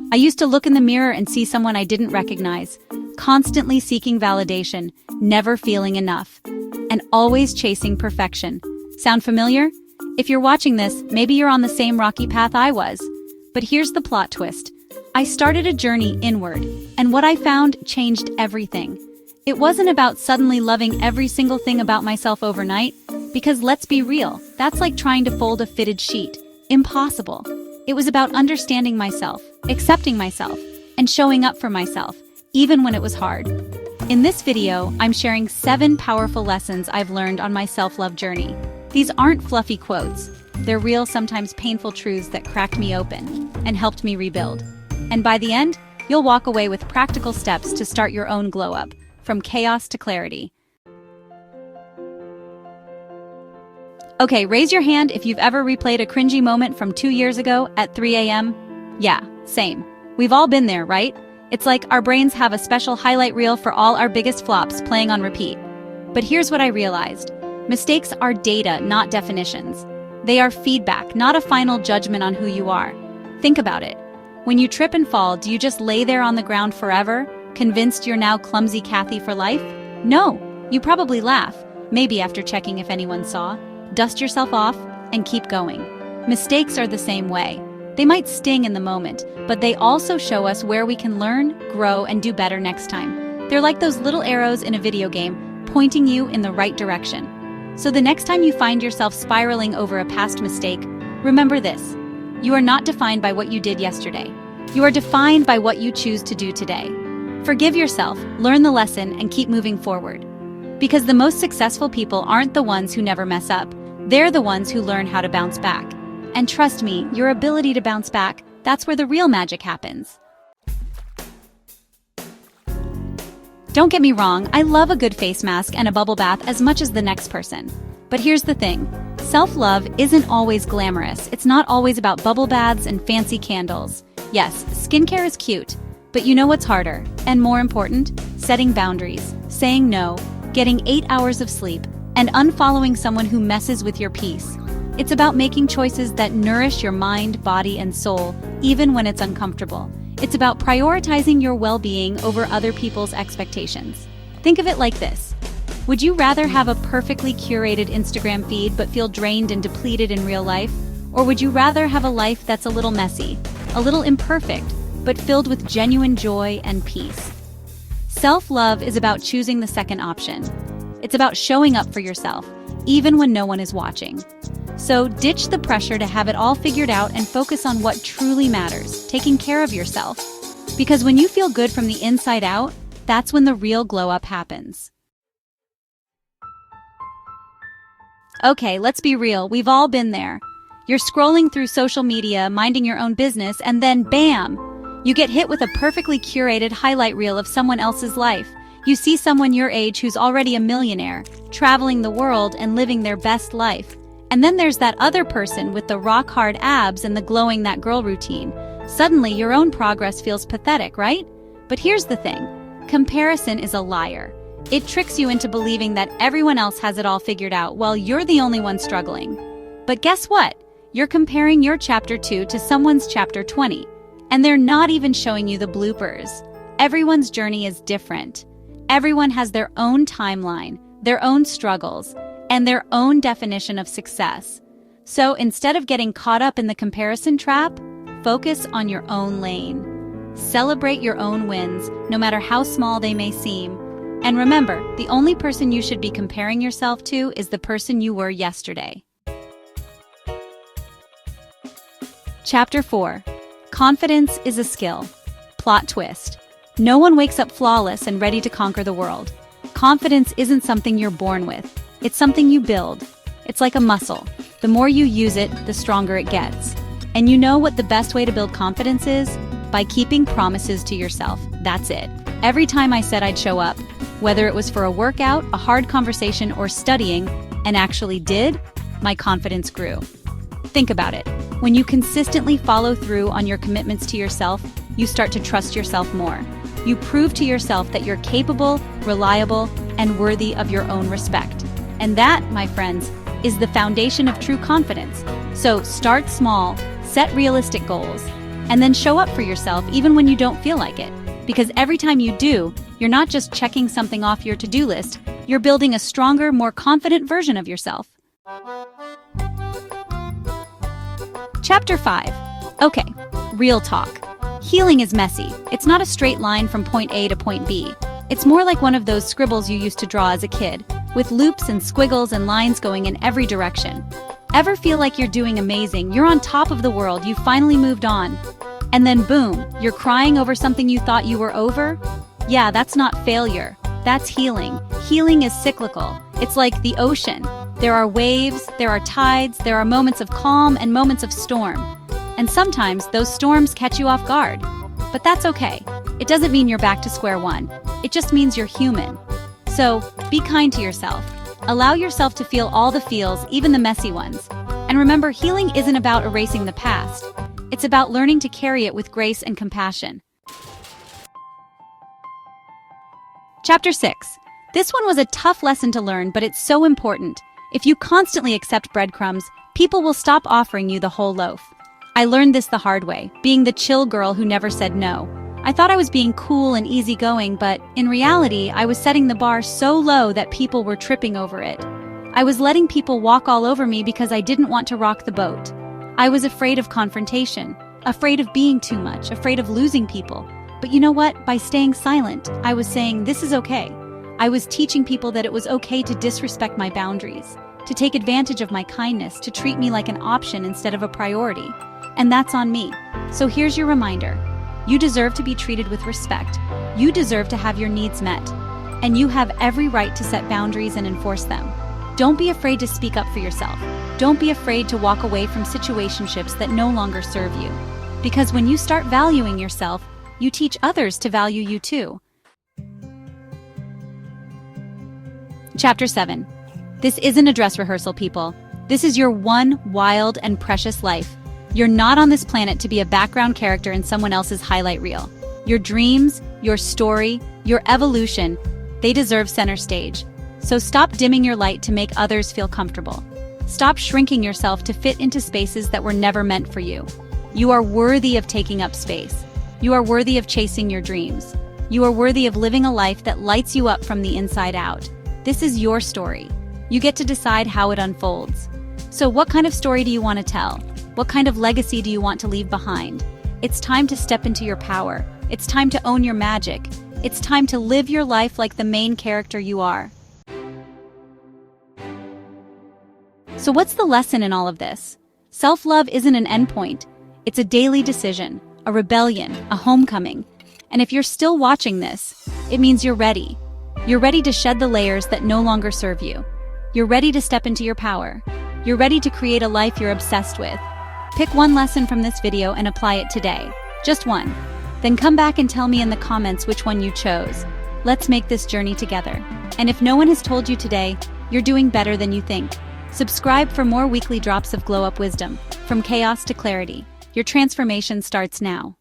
I used to look in the mirror and see someone I didn't recognize, constantly seeking validation, never feeling enough, and always chasing perfection. Sound familiar? If you're watching this, maybe you're on the same rocky path I was. But here's the plot twist. I started a journey inward, and what I found changed everything. It wasn't about suddenly loving every single thing about myself overnight, because let's be real, that's like trying to fold a fitted sheet. Impossible. It was about understanding myself, accepting myself, and showing up for myself, even when it was hard. In this video, I'm sharing 7 powerful lessons I've learned on my self-love journey. These aren't fluffy quotes. They're real, sometimes painful truths that cracked me open and helped me rebuild. And by the end, you'll walk away with practical steps to start your own glow-up, from chaos to clarity. Okay, raise your hand if you've ever replayed a cringy moment from 2 years ago at 3 a.m. Yeah, same. We've all been there, right? It's like our brains have a special highlight reel for all our biggest flops playing on repeat. But here's what I realized. Mistakes are data, not definitions. They are feedback, not a final judgment on who you are. Think about it. When you trip and fall, do you just lay there on the ground forever, convinced you're now clumsy Kathy for life? No, you probably laugh, maybe after checking if anyone saw. Dust yourself off, and keep going. Mistakes are the same way. They might sting in the moment, but they also show us where we can learn, grow, and do better next time. They're like those little arrows in a video game, pointing you in the right direction. So the next time you find yourself spiraling over a past mistake, remember this. You are not defined by what you did yesterday. You are defined by what you choose to do today. Forgive yourself, learn the lesson, and keep moving forward. Because the most successful people aren't the ones who never mess up. They're the ones who learn how to bounce back. And trust me, your ability to bounce back, that's where the real magic happens. Don't get me wrong, I love a good face mask and a bubble bath as much as the next person. But here's the thing. Self-love isn't always glamorous. It's not always about bubble baths and fancy candles. Yes, skincare is cute, but you know what's harder, and more important? Setting boundaries, saying no, getting 8 hours of sleep, and unfollowing someone who messes with your peace. It's about making choices that nourish your mind, body, and soul, even when it's uncomfortable. It's about prioritizing your well-being over other people's expectations. Think of it like this. Would you rather have a perfectly curated Instagram feed but feel drained and depleted in real life? Or would you rather have a life that's a little messy, a little imperfect, but filled with genuine joy and peace? Self-love is about choosing the second option. It's about showing up for yourself, even when no one is watching. So ditch the pressure to have it all figured out and focus on what truly matters, taking care of yourself. Because when you feel good from the inside out, that's when the real glow-up happens. Okay, let's be real, we've all been there. You're scrolling through social media, minding your own business, and then bam! You get hit with a perfectly curated highlight reel of someone else's life. You see someone your age who's already a millionaire, traveling the world and living their best life. And then there's that other person with the rock-hard abs and the glowing that girl routine. Suddenly, your own progress feels pathetic, right? But here's the thing. Comparison is a liar. It tricks you into believing that everyone else has it all figured out while you're the only one struggling. But guess what? You're comparing your chapter 2 to someone's chapter 20. And they're not even showing you the bloopers. Everyone's journey is different. Everyone has their own timeline, their own struggles, and their own definition of success. So instead of getting caught up in the comparison trap, focus on your own lane. Celebrate your own wins, no matter how small they may seem. And remember, the only person you should be comparing yourself to is the person you were yesterday. Chapter 4. Confidence is a skill. Plot twist. No one wakes up flawless and ready to conquer the world. Confidence isn't something you're born with. It's something you build. It's like a muscle. The more you use it, the stronger it gets. And you know what the best way to build confidence is? By keeping promises to yourself. That's it. Every time I said I'd show up, whether it was for a workout, a hard conversation, or studying, and actually did, my confidence grew. Think about it. When you consistently follow through on your commitments to yourself, you start to trust yourself more. You prove to yourself that you're capable, reliable, and worthy of your own respect. And that, my friends, is the foundation of true confidence. So start small, set realistic goals, And then show up for yourself even when you don't feel like it. Because every time you do, you're not just checking something off your to-do list, you're building a stronger, more confident version of yourself. Chapter 5. Okay, real talk. Healing is messy. It's not a straight line from point A to point B. It's more like one of those scribbles you used to draw as a kid, with loops and squiggles and lines going in every direction. Ever feel like you're doing amazing, you're on top of the world, you finally moved on, and then boom, you're crying over something you thought you were over? Yeah, that's not failure. That's healing. Healing is cyclical. It's like the ocean. There are waves, there are tides, there are moments of calm and moments of storm. And sometimes those storms catch you off guard. But that's okay. It doesn't mean you're back to square one. It just means you're human. So, be kind to yourself. Allow yourself to feel all the feels, even the messy ones. And remember, healing isn't about erasing the past. It's about learning to carry it with grace and compassion. Chapter 6. This one was a tough lesson to learn, but it's so important. If you constantly accept breadcrumbs, people will stop offering you the whole loaf. I learned this the hard way, being the chill girl who never said no. I thought I was being cool and easygoing, but in reality, I was setting the bar so low that people were tripping over it. I was letting people walk all over me because I didn't want to rock the boat. I was afraid of confrontation, afraid of being too much, afraid of losing people. But you know what? By staying silent, I was saying, this is okay. I was teaching people that it was okay to disrespect my boundaries, to take advantage of my kindness, to treat me like an option instead of a priority. And that's on me. So here's your reminder. You deserve to be treated with respect. You deserve to have your needs met. And you have every right to set boundaries and enforce them. Don't be afraid to speak up for yourself. Don't be afraid to walk away from situationships that no longer serve you. Because when you start valuing yourself, you teach others to value you too. Chapter 7. This isn't a dress rehearsal, people. This is your one wild and precious life. You're not on this planet to be a background character in someone else's highlight reel. Your dreams, your story, your evolution, they deserve center stage. So stop dimming your light to make others feel comfortable. Stop shrinking yourself to fit into spaces that were never meant for you. You are worthy of taking up space. You are worthy of chasing your dreams. You are worthy of living a life that lights you up from the inside out. This is your story. You get to decide how it unfolds. So what kind of story do you want to tell? What kind of legacy do you want to leave behind? It's time to step into your power. It's time to own your magic. It's time to live your life like the main character you are. So what's the lesson in all of this? Self-love isn't an endpoint. It's a daily decision, a rebellion, a homecoming. And if you're still watching this, it means you're ready. You're ready to shed the layers that no longer serve you. You're ready to step into your power. You're ready to create a life you're obsessed with. Pick one lesson from this video and apply it today. Just one. Then come back and tell me in the comments which one you chose. Let's make this journey together. And if no one has told you today, you're doing better than you think. Subscribe for more weekly drops of glow-up wisdom. From chaos to clarity. Your transformation starts now.